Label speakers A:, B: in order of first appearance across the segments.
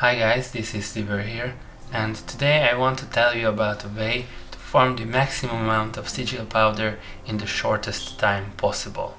A: Hi guys, this is Diablo here, and today I want to tell you about a way to form the maximum amount of Sigil Powder in the shortest time possible.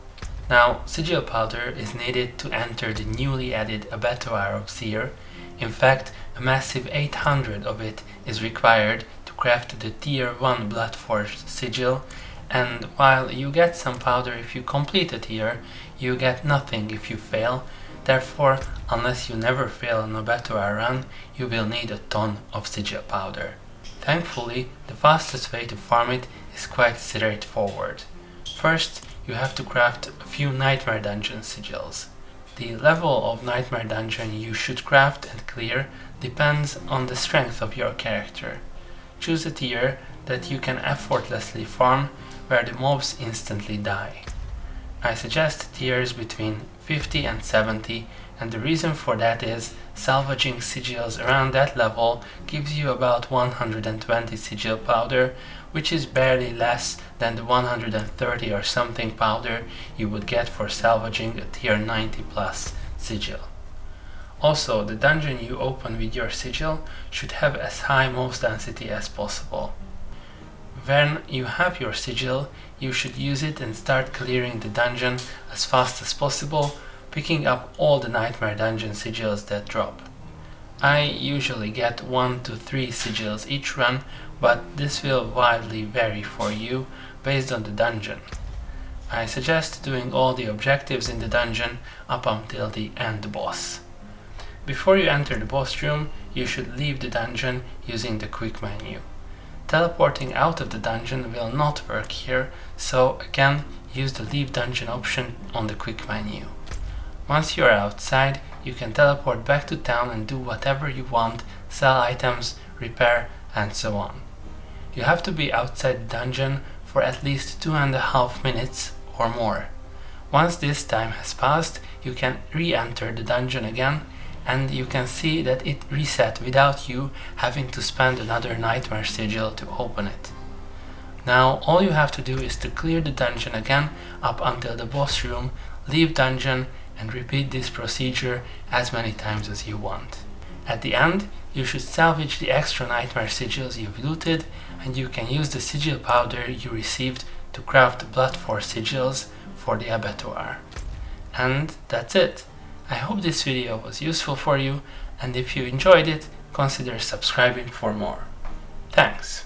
A: Now, Sigil Powder is needed to enter the newly added Abattoir of Zir. In fact, a massive 800 of it is required to craft the tier 1 Bloodforged Sigil, and while you get some powder if you complete a tier, you get nothing if you fail. Therefore, unless you never fail an Abattoir run, you will need a ton of Sigil Powder. Thankfully, the fastest way to farm it is quite straightforward. First, you have to craft a few Nightmare Dungeon sigils. The level of Nightmare Dungeon you should craft and clear depends on the strength of your character. Choose a tier that you can effortlessly farm where the mobs instantly die. I suggest tiers between 50 and 70, and the reason for that is salvaging sigils around that level gives you about 120 sigil powder, which is barely less than the 130 or something powder you would get for salvaging a tier 90 plus sigil. Also, the dungeon you open with your sigil should have as high most density as possible. When you have your sigil, you should use it and start clearing the dungeon as fast as possible, picking up all the Nightmare Dungeon sigils that drop. I usually get 1 to 3 sigils each run, but this will widely vary for you based on the dungeon. I suggest doing all the objectives in the dungeon up until the end boss. Before you enter the boss room, you should leave the dungeon using the quick menu. Teleporting out of the dungeon will not work here, so again use the leave dungeon option on the quick menu. Once you are outside, you can teleport back to town and do whatever you want, sell items, repair, and so on. You have to be outside the dungeon for at least 2.5 minutes or more. Once this time has passed, you can re-enter the dungeon again, and you can see that it reset without you having to spend another Nightmare Sigil to open it. Now all you have to do is to clear the dungeon again up until the boss room, leave dungeon, and repeat this procedure as many times as you want. At the end, you should salvage the extra Nightmare Sigils you've looted, and you can use the Sigil Powder you received to craft Bloodforged Sigils for the Abattoir. And that's it. I hope this video was useful for you, and if you enjoyed it, consider subscribing for more. Thanks!